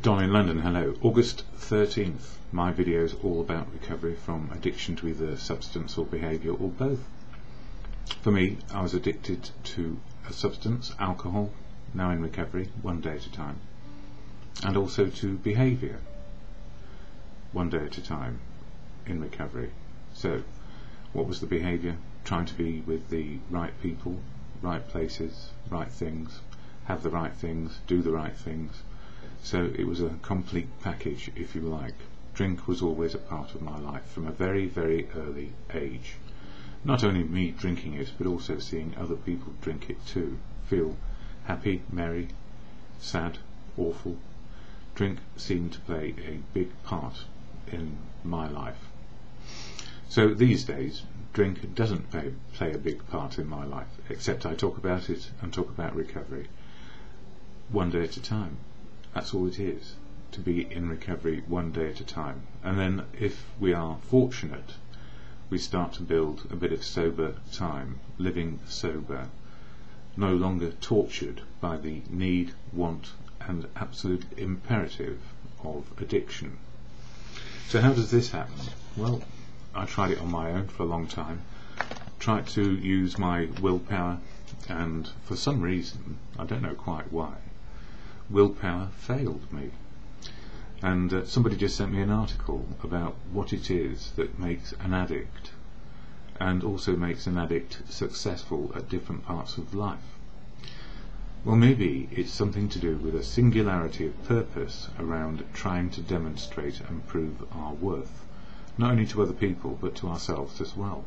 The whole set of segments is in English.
Don in London, hello. August 13th. My video is all about recovery from addiction to either substance or behaviour or both. For me, I was addicted to a substance, alcohol, now in recovery, one day at a time. And also to behaviour, one day at a time, in recovery. So, what was the behaviour? Trying to be with the right people, right places, right things, have the right things, do the right things. So it was a complete package, if you like. Drink was always a part of my life from a very, very early age. Not only me drinking it, but also seeing other people drink it too. Feel happy, merry, sad, awful. Drink seemed to play a big part in my life. So these days, drink doesn't play a big part in my life, except I talk about it and talk about recovery. One day at a time. That's all it is, to be in recovery one day at a time. And then if we are fortunate, we start to build a bit of sober time, living sober, no longer tortured by the need, want and absolute imperative of addiction. So how does this happen? Well, I tried it on my own for a long time, tried to use my willpower, and for some reason, I don't know quite why, willpower failed me. And somebody just sent me an article about what it is that makes an addict, and also makes an addict successful at different parts of life. Well, maybe it's something to do with a singularity of purpose around trying to demonstrate and prove our worth, not only to other people but to ourselves as well,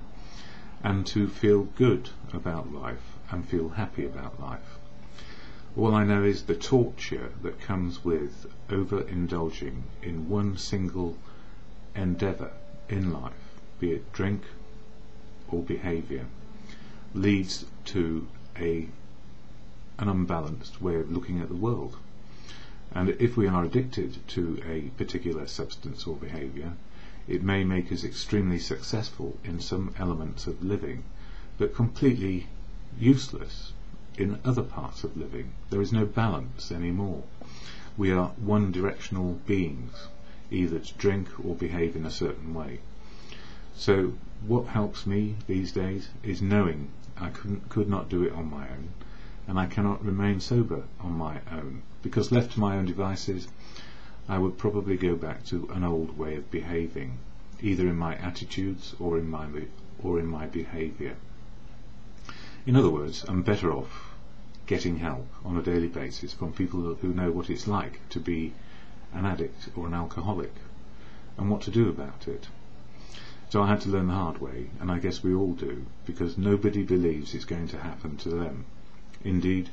and to feel good about life and feel happy about life. All I know is the torture that comes with overindulging in one single endeavour in life, be it drink or behaviour, leads to an unbalanced way of looking at the world. And if we are addicted to a particular substance or behaviour, it may make us extremely successful in some elements of living, but completely useless in other parts of living. There is no balance anymore. We are one-directional beings, either to drink or behave in a certain way. So what helps me these days is knowing I could not do it on my own, and I cannot remain sober on my own, because left to my own devices I would probably go back to an old way of behaving, either in my attitudes or in my behaviour. In other words, I'm better off getting help on a daily basis from people who know what it's like to be an addict or an alcoholic and what to do about it. So I had to learn the hard way, and I guess we all do, because nobody believes it's going to happen to them. Indeed,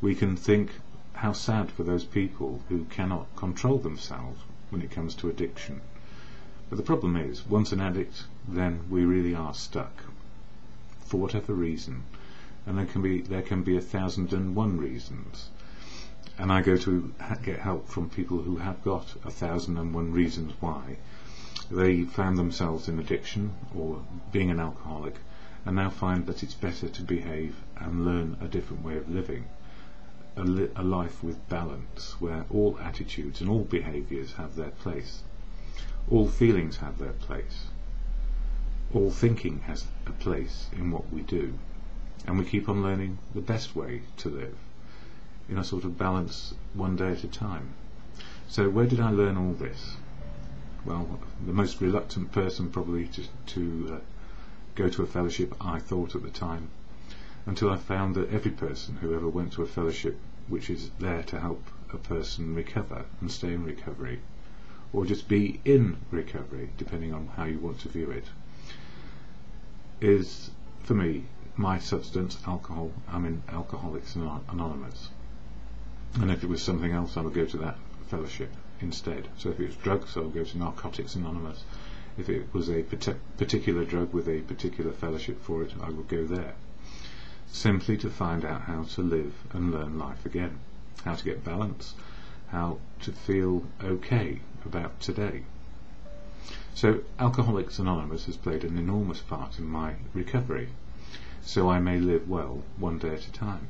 we can think how sad for those people who cannot control themselves when it comes to addiction. But the problem is, once an addict, then we really are stuck, for whatever reason. And there can be 1,001 reasons, and I go to get help from people who have got 1,001 reasons why they found themselves in addiction or being an alcoholic, and now find that it's better to behave and learn a different way of living, a life with balance, where all attitudes and all behaviours have their place, all feelings have their place, all thinking has a place in what we do. And we keep on learning the best way to live, in a sort of balance, one day at a time. So where did I learn all this? Well, the most reluctant person probably to go to a fellowship, I thought at the time, until I found that every person who ever went to a fellowship which is there to help a person recover and stay in recovery, or just be in recovery, depending on how you want to view it, is, for me, my substance, alcohol. I'm in Alcoholics Anonymous, and if it was something else I would go to that fellowship instead. So if it was drugs, I would go to Narcotics Anonymous. If it was a particular drug with a particular fellowship for it, I would go there, simply to find out how to live and learn life again, how to get balance, how to feel okay about today. So Alcoholics Anonymous has played an enormous part in my recovery, so I may live well one day at a time,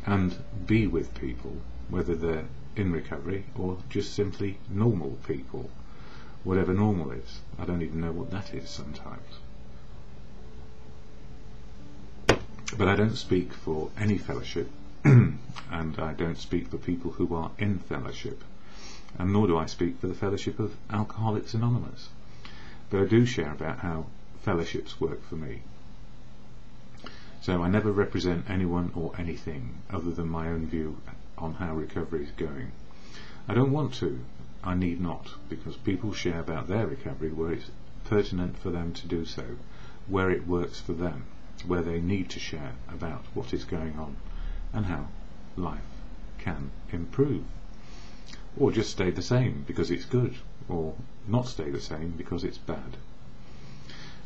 and be with people, whether they're in recovery, or just simply normal people, whatever normal is. I don't even know what that is sometimes. But I don't speak for any fellowship, and I don't speak for people who are in fellowship, and nor do I speak for the fellowship of Alcoholics Anonymous. But I do share about how fellowships work for me. So I never represent anyone or anything other than my own view on how recovery is going. I don't want to, I need not, because people share about their recovery where it's pertinent for them to do so, where it works for them, where they need to share about what is going on and how life can improve, or just stay the same because it's good, or not stay the same because it's bad.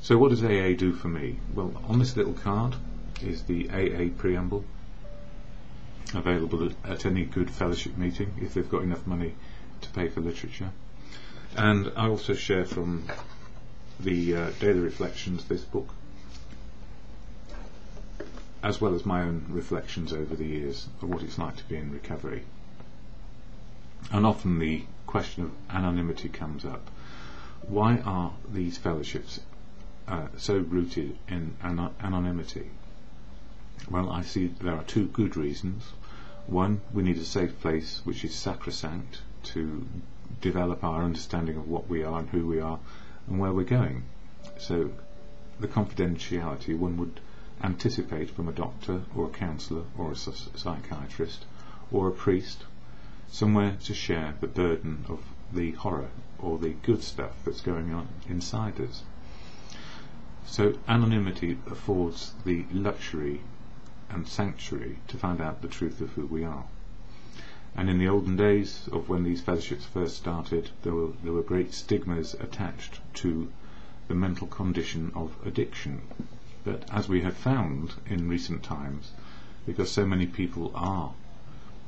So what does AA do for me? Well, on this little card is the AA Preamble, available at any good fellowship meeting if they've got enough money to pay for literature. And I also share from the Daily Reflections, this book, as well as my own reflections over the years of what it's like to be in recovery. And often the question of anonymity comes up. Why are these fellowships so rooted in anonymity? Well, I see there are two good reasons. One, we need a safe place which is sacrosanct to develop our understanding of what we are and who we are and where we're going. So the confidentiality one would anticipate from a doctor or a counsellor or a psychiatrist or a priest, somewhere to share the burden of the horror or the good stuff that's going on inside us. So anonymity affords the luxury and sanctuary to find out the truth of who we are. And in the olden days of when these fellowships first started, there were great stigmas attached to the mental condition of addiction. But as we have found in recent times, because so many people are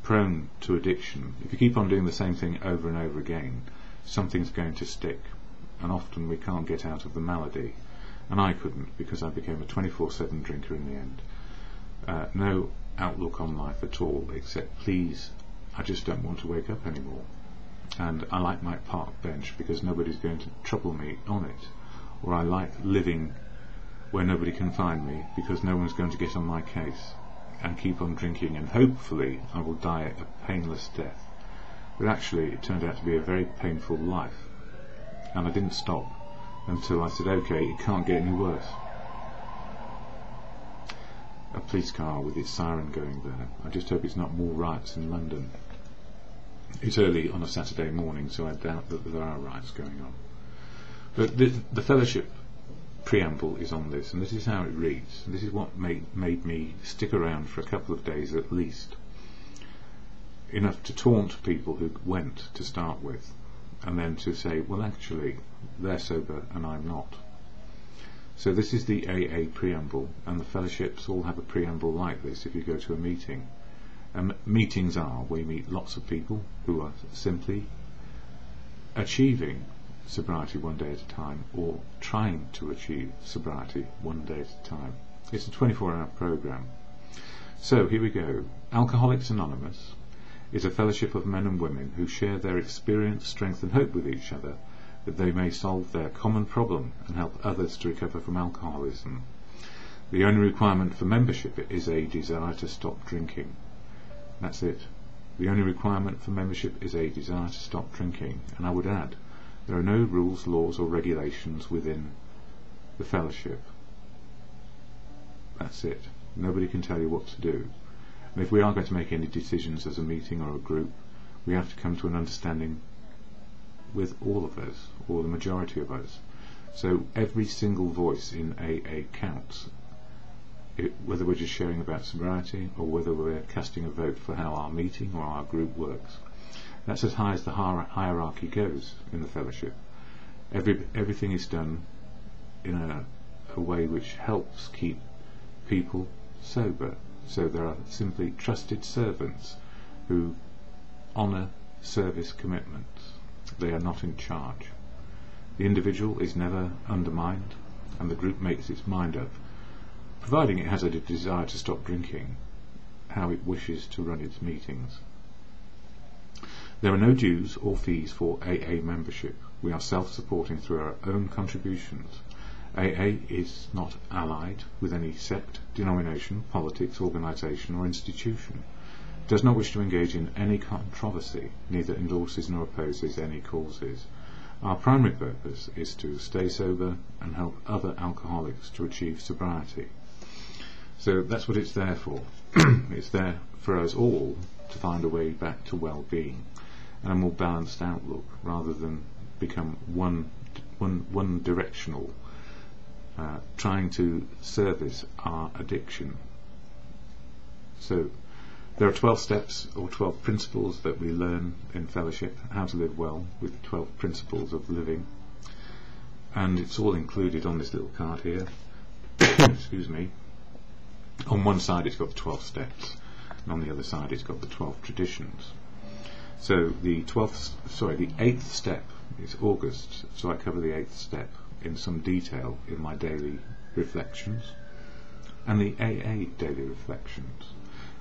prone to addiction, if you keep on doing the same thing over and over again, something's going to stick, and often we can't get out of the malady. And I couldn't, because I became a 24/7 drinker in the end. No outlook on life at all, except please, I just don't want to wake up anymore. And I like my park bench because nobody's going to trouble me on it. Or I like living where nobody can find me because no one's going to get on my case, and keep on drinking, and hopefully I will die a painless death. But actually it turned out to be a very painful life, and I didn't stop until I said, okay, it can't get any worse. A police car with its siren going there. I just hope it's not more riots in London. It's early on a Saturday morning, so I doubt that there are riots going on. But the fellowship preamble is on this, and this is how it reads. This is what made me stick around for a couple of days at least, enough to taunt people who went to start with, and then to say, well, actually they're sober and I'm not. So this is the AA preamble, and the fellowships all have a preamble like this if you go to a meeting. And meetings are where you meet lots of people who are simply achieving sobriety one day at a time, or trying to achieve sobriety one day at a time. It's a 24-hour program. So here we go. Alcoholics Anonymous is a fellowship of men and women who share their experience, strength and hope with each other, that they may solve their common problem and help others to recover from alcoholism. The only requirement for membership is a desire to stop drinking. That's it. The only requirement for membership is a desire to stop drinking. And I would add, there are no rules, laws or regulations within the fellowship. That's it. Nobody can tell you what to do. And if we are going to make any decisions as a meeting or a group, we have to come to an understanding with all of us, or the majority of us. So every single voice in AA counts, whether we're just sharing about sobriety or whether we're casting a vote for how our meeting or our group works. That's as high as the hierarchy goes in the fellowship. Everything is done in a way which helps keep people sober. So there are simply trusted servants who honour service commitments. They are not in charge. The individual is never undermined, and the group makes its mind up, providing it has a desire to stop drinking, how it wishes to run its meetings. There are no dues or fees for AA membership. We are self-supporting through our own contributions. AA is not allied with any sect, denomination, politics, organisation or institution. Does not wish to engage in any controversy, neither endorses nor opposes any causes. Our primary purpose is to stay sober and help other alcoholics to achieve sobriety. So that's what it's there for. It's there for us all to find a way back to well-being and a more balanced outlook, rather than become one directional, trying to service our addiction. So there are 12 steps or 12 principles that we learn in fellowship, how to live well with the 12 principles of living, and it's all included on this little card here. Excuse me. On one side it's got the 12 steps, and on the other side it's got the 12 traditions. So the 8th step is August, so I cover the 8th step in some detail in my daily reflections, and the AA daily reflections.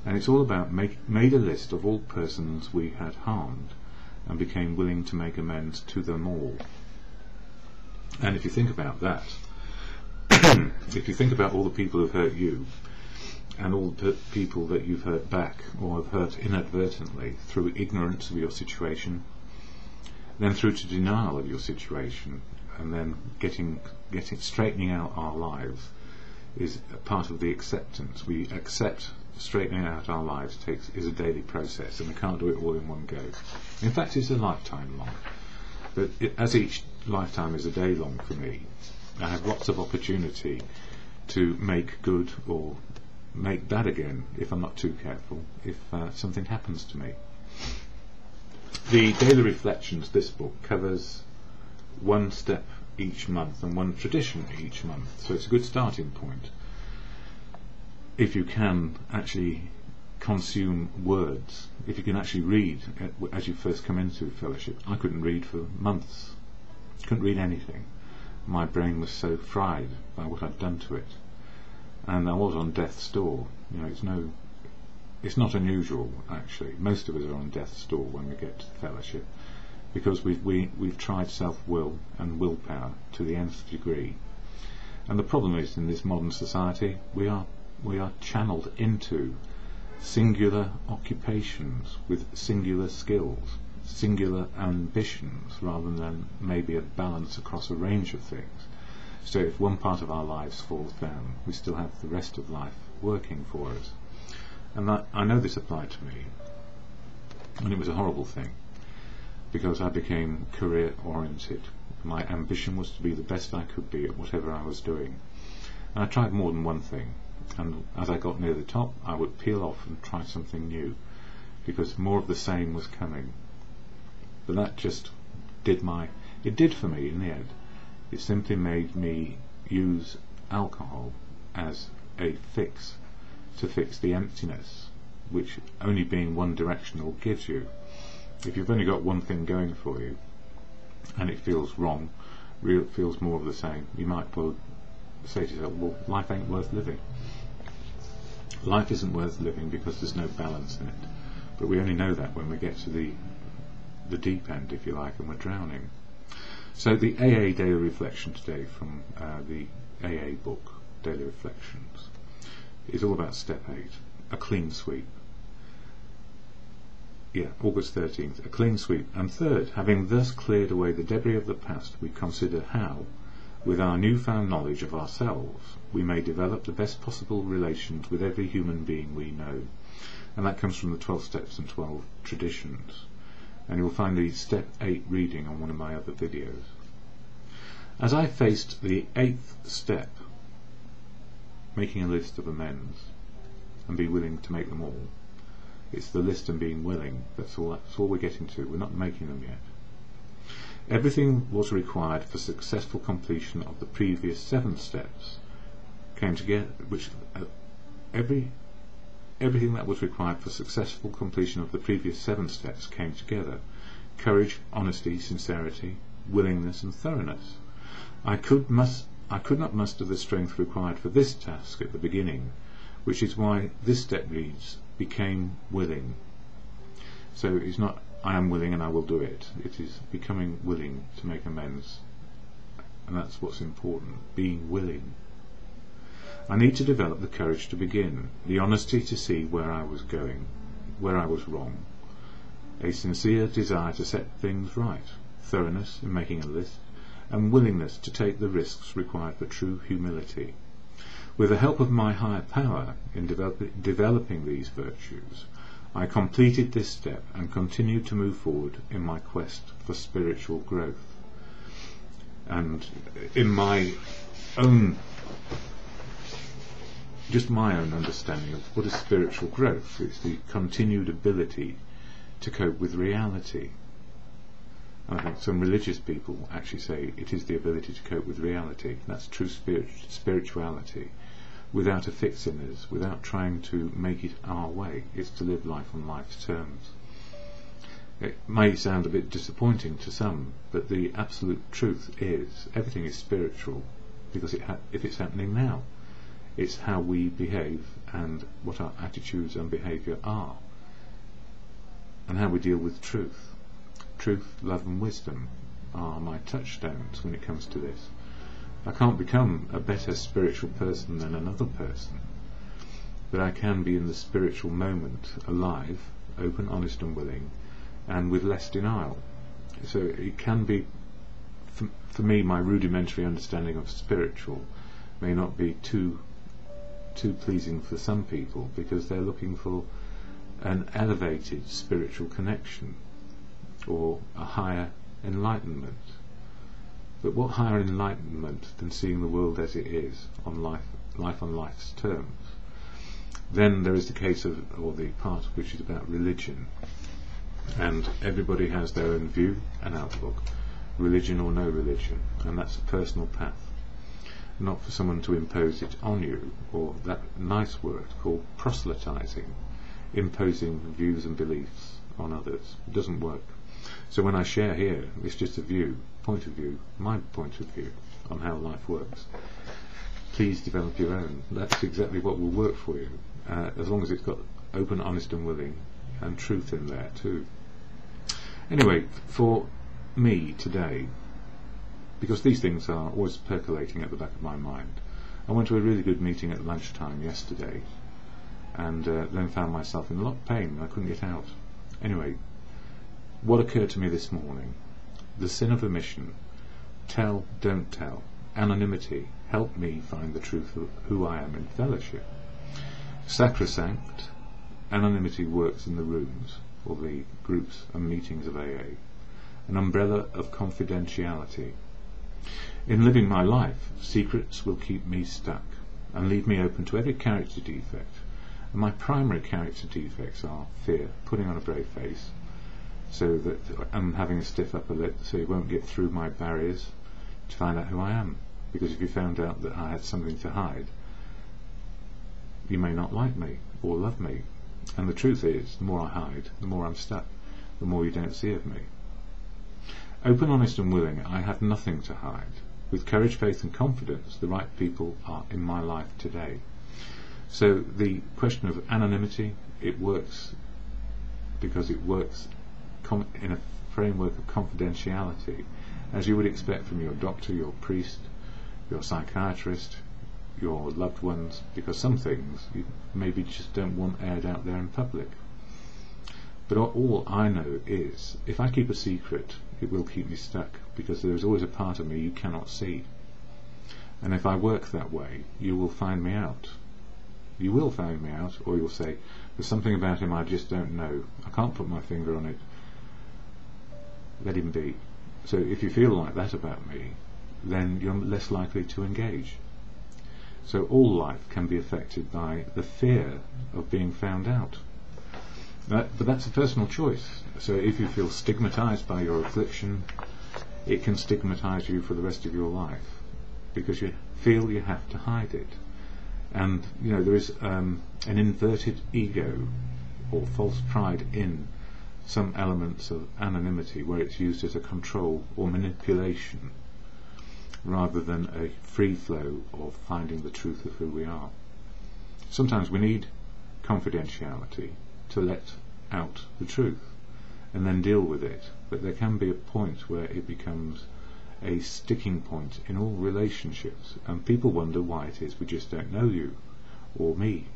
And it's all about made a list of all persons we had harmed and became willing to make amends to them all. And if you think about that, if you think about all the people who've hurt you, and all the people that you've hurt back or have hurt inadvertently through ignorance of your situation, then through to denial of your situation, and then straightening out our lives is a part of the acceptance. We accept straightening out our lives is a daily process, and we can't do it all in one go. In fact, it's a lifetime long, but as each lifetime is a day long for me, I have lots of opportunity to make good or make bad again if I'm not too careful, if something happens to me. The daily reflections, this book covers one step each month and one tradition each month, so it's a good starting point. If you can actually consume words, if you can actually read as you first come into fellowship. I couldn't read for months, couldn't read anything. My brain was so fried by what I'd done to it, and I was on death's door. You know, it's not unusual actually. Most of us are on death's door when we get to the fellowship, because we've tried self-will and willpower to the nth degree. And the problem is, in this modern society, we are channeled into singular occupations with singular skills, singular ambitions, rather than maybe a balance across a range of things. So if one part of our lives falls down, we still have the rest of life working for us. And I know this applied to me, and it was a horrible thing, because I became career oriented. My ambition was to be the best I could be at whatever I was doing, and I tried more than one thing, and as I got near the top I would peel off and try something new, because more of the same was coming. But that just did for me in the end. It simply made me use alcohol as a fix to fix the emptiness which only being one directional gives you. If you've only got one thing going for you and it feels wrong, it feels more of the same, you might well say to yourself, well, life ain't worth living. Life isn't worth living because there's no balance in it. But we only know that when we get to the deep end, if you like, and we're drowning. So the AA Daily Reflection today from the AA book, Daily Reflections, is all about step 8, a clean sweep. Yeah, August 13th, a clean sweep. And third, having thus cleared away the debris of the past, we consider how, with our newfound knowledge of ourselves, we may develop the best possible relations with every human being we know. And that comes from the 12 steps and 12 traditions. And you'll find the step 8 reading on one of my other videos. As I faced the 8th step, making a list of amends, and be willing to make them all, it's the list and being willing, that's all we're getting to. We're not making them yet. Everything was required for successful completion of the previous 7 steps came together, everything that was required for successful completion of the previous 7 steps came together. Courage, honesty, sincerity, willingness and thoroughness. I could not muster the strength required for this task at the beginning, which is why this step reads, became willing. So it's not I am willing and I will do it. It is becoming willing to make amends, and that's what's important, being willing. I need to develop the courage to begin, the honesty to see where I was going, where I was wrong, a sincere desire to set things right, thoroughness in making a list, and willingness to take the risks required for true humility. With the help of my higher power in developing these virtues, I completed this step and continued to move forward in my quest for spiritual growth. And in my own, just my own understanding of what is spiritual growth, it's the continued ability to cope with reality. I think some religious people actually say it is the ability to cope with reality. That's true spirituality, without a fix in us, without trying to make it our way. It's to live life on life's terms. It may sound a bit disappointing to some, but the absolute truth is everything is spiritual, because if it's happening now, it's how we behave and what our attitudes and behaviour are, and how we deal with truth. Truth, love and wisdom are my touchstones when it comes to this. I can't become a better spiritual person than another person, but I can be in the spiritual moment alive, open, honest and willing, and with less denial. So it can be, for me, my rudimentary understanding of spiritual may not be too pleasing for some people, because they're looking for an elevated spiritual connection or a higher enlightenment. But what higher enlightenment than seeing the world as it is, on life on life's terms? Then there is the case of, or the part which is about religion, and everybody has their own view and outlook, religion or no religion, and that's a personal path, not for someone to impose it on you, or that nice word called proselytizing, imposing views and beliefs on others. It doesn't work. So when I share here, it's just a view, point of view, my point of view on how life works. Please develop your own. That's exactly what will work for you, as long as it's got open, honest and willing, and truth in there too. Anyway, for me today, because these things are always percolating at the back of my mind, I went to a really good meeting at lunchtime yesterday, and then found myself in a lot of pain and I couldn't get out. Anyway, what occurred to me this morning? The sin of omission, tell, don't tell, anonymity, help me find the truth of who I am in fellowship. Sacrosanct, anonymity works in the rooms, or the groups and meetings of AA, an umbrella of confidentiality. In living my life, secrets will keep me stuck and leave me open to every character defect. And my primary character defects are fear, putting on a brave face, so that I'm having a stiff upper lip, so you won't get through my barriers to find out who I am. Because if you found out that I had something to hide, you may not like me or love me. And the truth is, the more I hide, the more I'm stuck, the more you don't see of me. Open, honest and willing, I have nothing to hide. With courage, faith and confidence, the right people are in my life today. So the question of anonymity, it works because it works in a framework of confidentiality, as you would expect from your doctor, your priest, your psychiatrist, your loved ones, because some things you maybe just don't want aired out there in public. But all I know is, if I keep a secret, it will keep me stuck, because there is always a part of me you cannot see. And if I work that way, you will find me out. You will find me out, or you'll say, there's something about him I just don't know. I can't put my finger on it. Let him be. So if you feel like that about me, then you're less likely to engage. So all life can be affected by the fear of being found out. But that's a personal choice. So if you feel stigmatized by your affliction, it can stigmatize you for the rest of your life, because you feel you have to hide it. And there is an inverted ego or false pride in some elements of anonymity, where it's used as a control or manipulation rather than a free flow of finding the truth of who we are. Sometimes we need confidentiality to let out the truth, and then deal with it. But there can be a point where it becomes a sticking point in all relationships, and people wonder why it is we just don't know you or me.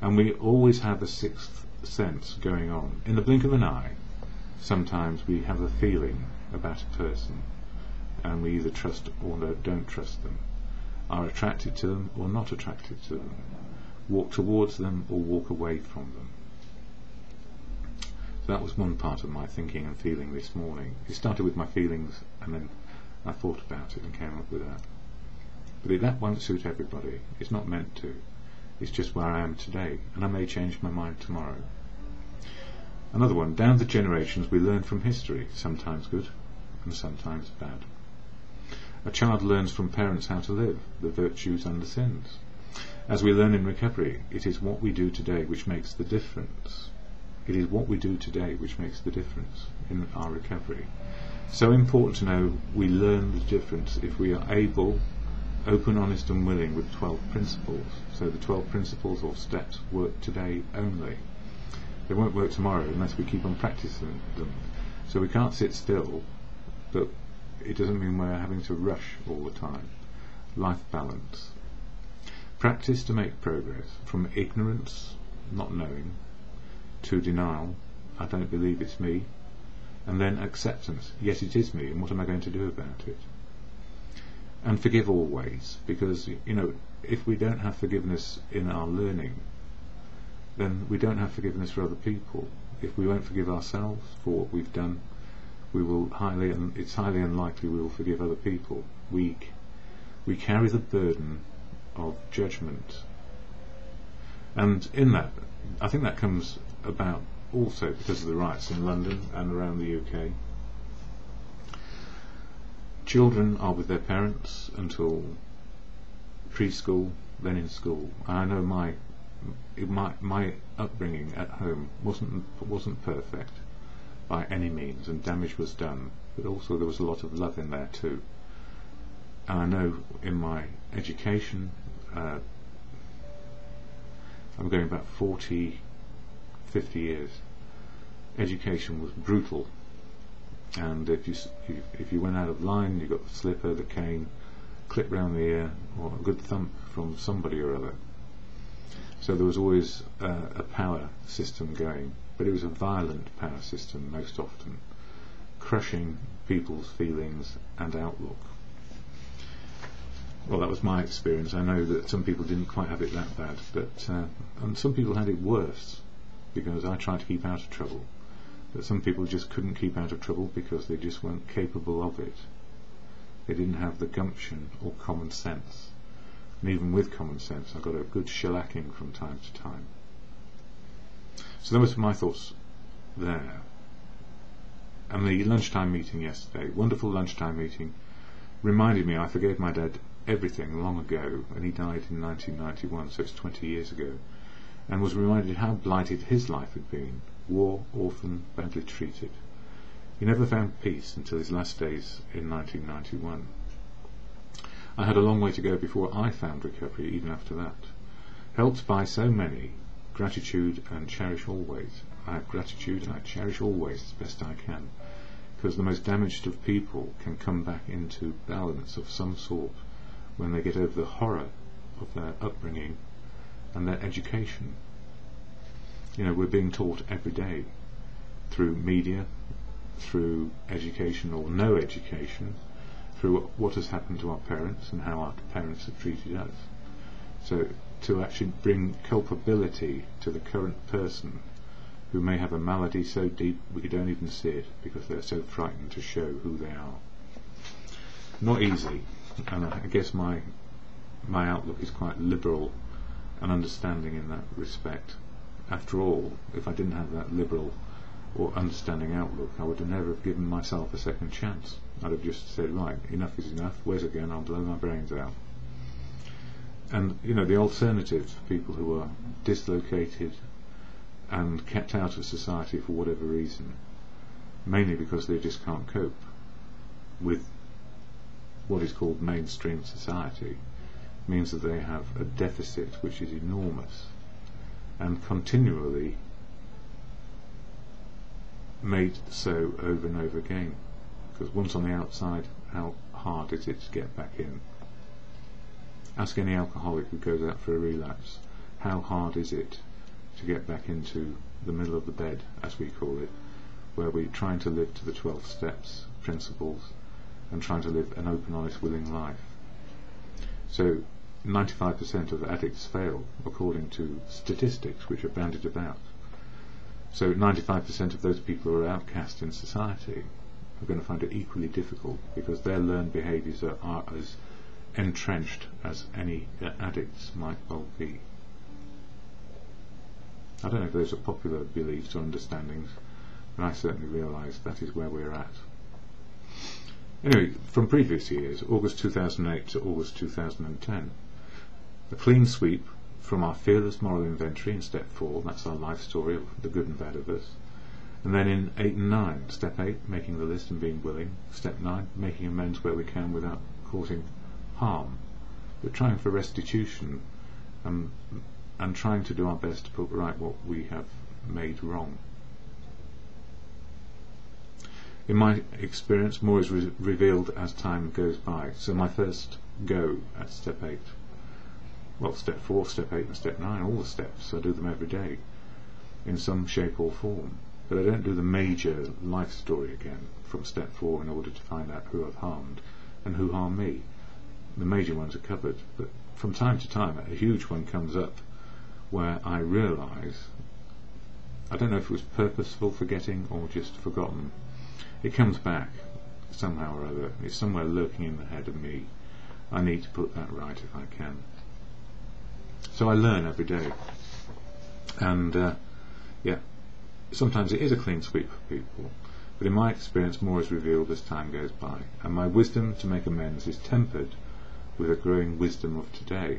And we always have a sixth sense going on. In the blink of an eye, sometimes we have a feeling about a person, and we either trust or don't trust them, are attracted to them or not attracted to them, walk towards them or walk away from them. So that was one part of my thinking and feeling this morning. It started with my feelings, and then I thought about it and came up with that. But that won't suit everybody. It's not meant to. It's just where I am today, and I may change my mind tomorrow. Another one, down the generations we learn from history, sometimes good and sometimes bad. A child learns from parents how to live, the virtues and the sins. As we learn in recovery, it is what we do today which makes the difference. It is what we do today which makes the difference in our recovery. So important to know we learn the difference if we are able, open, honest and willing with 12 principles. So the 12 principles or steps work today only. They won't work tomorrow unless we keep on practicing them. So we can't sit still, but it doesn't mean we're having to rush all the time. Life balance. Practice to make progress from ignorance, not knowing, to denial, I don't believe it's me, and then acceptance, yes it is me, and what am I going to do about it? And forgive always, because if we don't have forgiveness in our learning, then we don't have forgiveness for other people. If we won't forgive ourselves for what we've done, it's highly unlikely we will forgive other people. We carry the burden of judgment, and in that, I think that comes about also because of the riots in London and around the UK. Children are with their parents until preschool, then in school. I know my upbringing at home wasn't perfect by any means, and damage was done, but also there was a lot of love in there too. And I know in my education, I'm going back 40, 50 years, education was brutal, and if you went out of line, you got the slipper, the cane, clip round the ear, or a good thump from somebody or other. So there was always a power system going, but it was a violent power system most often, crushing people's feelings and outlook. Well, that was my experience. I know that some people didn't quite have it that bad, but and some people had it worse, because I tried to keep out of trouble. But some people just couldn't keep out of trouble because they just weren't capable of it. They didn't have the gumption or common sense. And even with common sense, I got a good shellacking from time to time. So those were my thoughts there. And the lunchtime meeting yesterday, wonderful lunchtime meeting, reminded me I forgave my dad everything long ago, and he died in 1991, so it's 20 years ago, and was reminded how blighted his life had been, war, orphan, badly treated. He never found peace until his last days in 1991. I had a long way to go before I found recovery, even after that. Helped by so many, gratitude and cherish always. I have gratitude and I cherish always as best I can, because the most damaged of people can come back into balance of some sort when they get over the horror of their upbringing and their education. We're being taught every day through media, through education or no education, through what has happened to our parents and how our parents have treated us. So to actually bring culpability to the current person who may have a malady so deep we don't even see it because they're so frightened to show who they are. Not easy, and I guess my outlook is quite liberal and understanding in that respect. After all, if I didn't have that liberal or understanding outlook, I would have never have given myself a second chance. I'd have just said, right, enough is enough, where's it going, I'll blow my brains out. And the alternative, people who are dislocated and kept out of society for whatever reason, mainly because they just can't cope with what is called mainstream society, means that they have a deficit which is enormous, and continually made so over and over again, because once on the outside, how hard is it to get back in? Ask any alcoholic who goes out for a relapse, how hard is it to get back into the middle of the bed, as we call it, where we're trying to live to the 12 steps, principles, and trying to live an open, honest, willing life. So 95% of addicts fail, according to statistics which are bandied about. So 95% of those people who are outcast in society are going to find it equally difficult, because their learned behaviours are as entrenched as any addicts might well be. I don't know if those are popular beliefs or understandings, but I certainly realise that is where we're at. Anyway, from previous years, August 2008 to August 2010, a clean sweep from our fearless moral inventory in step 4, that's our life story of the good and bad of us, and then in 8 and 9, step 8, making the list and being willing, step 9, making amends where we can without causing harm, but trying for restitution and trying to do our best to put right what we have made wrong. In my experience, more is revealed as time goes by. So my first go at step 8, well, step 4, step 8 and step 9, all the steps, I do them every day in some shape or form, but I don't do the major life story again from step 4 in order to find out who I've harmed and who harmed me. The major ones are covered, but from time to time a huge one comes up where I realise, I don't know if it was purposeful forgetting or just forgotten, it comes back somehow or other, it's somewhere lurking in the head of me. I need to put that right if I can. So I learn every day, and yeah, sometimes it is a clean sweep for people, but in my experience more is revealed as time goes by, and my wisdom to make amends is tempered with a growing wisdom of today.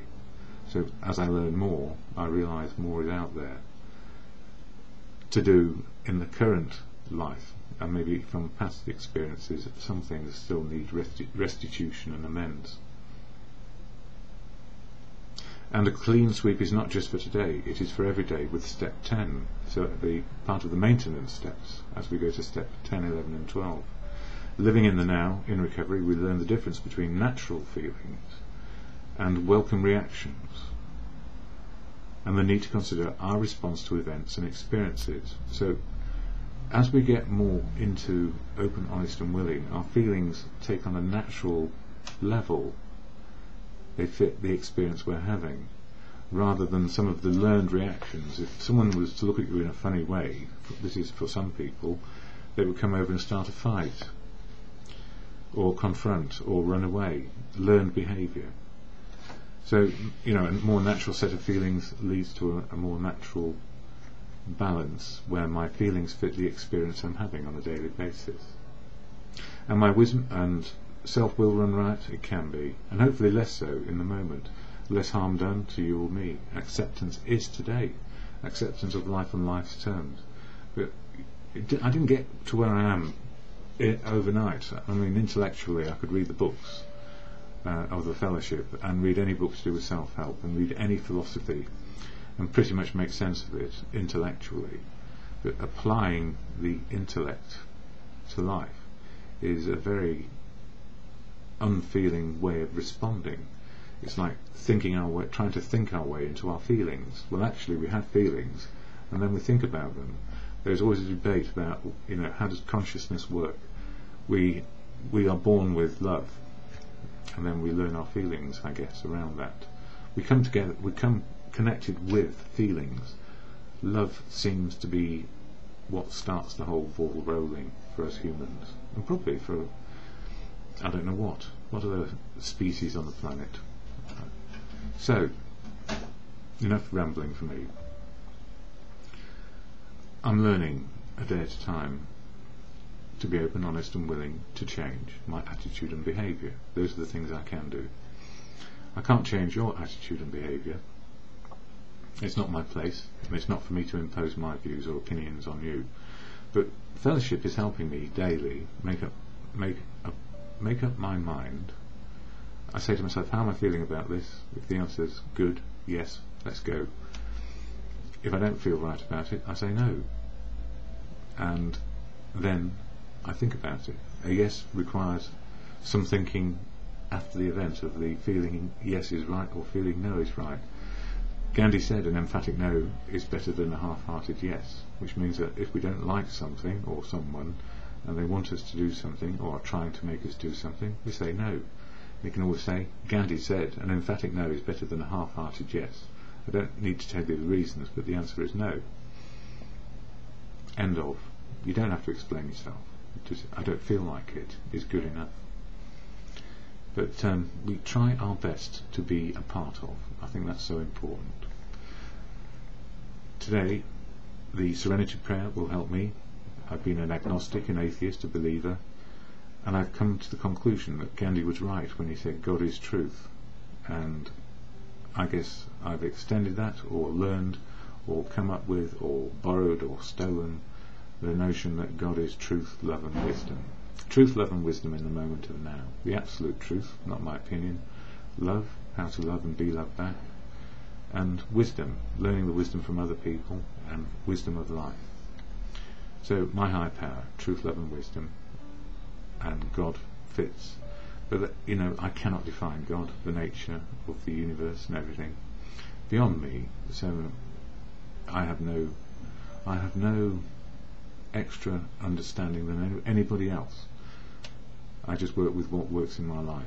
So as I learn more, I realise more is out there to do in the current life, and maybe from past experiences some things still need restitution and amends. And a clean sweep is not just for today, it is for every day with step 10, so it'll be part of the maintenance steps as we go to step 10, 11 and 12. Living in the now, in recovery, we learn the difference between natural feelings and welcome reactions, and the need to consider our response to events and experiences. So as we get more into open, honest and willing, our feelings take on a natural level. They fit the experience we're having, rather than some of the learned reactions. If someone was to look at you in a funny way, this is for some people, they would come over and start a fight, or confront, or run away. Learned behaviour. So, you know, a more natural set of feelings leads to a more natural balance, where my feelings fit the experience I'm having on a daily basis. And my wisdom and self-will run right? It can be, and hopefully less so in the moment. Less harm done to you or me. Acceptance is today. Acceptance of life on life's terms. But I didn't get to where I am overnight. I mean, intellectually I could read the books of the fellowship and read any books to do with self-help and read any philosophy and pretty much make sense of it intellectually. But applying the intellect to life is a very unfeeling way of responding. It's like thinking our way, trying to think our way into our feelings. Well, actually we have feelings and then we think about them. There's always a debate about, you know, how does consciousness work? We are born with love, and then we learn our feelings, I guess, around that. We come together, we come connected with feelings. Love seems to be what starts the whole ball rolling for us humans, and probably for I don't know what other species on the planet. So, enough rambling for me. I'm learning a day at a time to be open, honest and willing to change my attitude and behaviour. Those are the things I can do. I can't change your attitude and behaviour. It's not my place, and it's not for me to impose my views or opinions on you. But fellowship is helping me daily make up my mind. I say to myself, how am I feeling about this? If the answer is good, yes, let's go. If I don't feel right about it, I say no. And then I think about it. A yes requires some thinking after the event of the feeling yes is right or feeling no is right. Gandhi said an emphatic no is better than a half-hearted yes, which means that if we don't like something or someone and they want us to do something or are trying to make us do something, we say no. We can always say, Gandhi said an emphatic no is better than a half-hearted yes. I don't need to tell you the reasons, but the answer is no. End of. You don't have to explain yourself. Just, I don't feel like it is good enough. But we try our best to be a part of. I think that's so important. Today, the Serenity Prayer will help me. I've been an agnostic, an atheist, a believer, and I've come to the conclusion that Gandhi was right when he said God is truth. And I guess I've extended that, or learned, or come up with, or borrowed, or stolen the notion that God is truth, love and wisdom. Truth, love and wisdom in the moment of now. The absolute truth, not my opinion. Love, how to love and be loved back. And wisdom, learning the wisdom from other people, and wisdom of life. So my higher power, truth, love and wisdom, and God fits. But I cannot define God, the nature of the universe and everything beyond me. So I have no extra understanding than anybody else. I just work with what works in my life,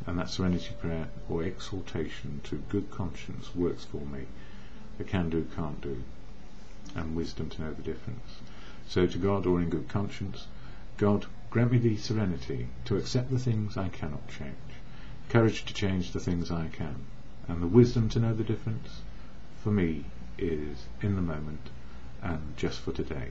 and that Serenity Prayer or exhortation to good conscience works for me. The can do, can't do, and wisdom to know the difference. So to God, or in good conscience, God, grant me the serenity to accept the things I cannot change, courage to change the things I can, and the wisdom to know the difference for me is in the moment and just for today.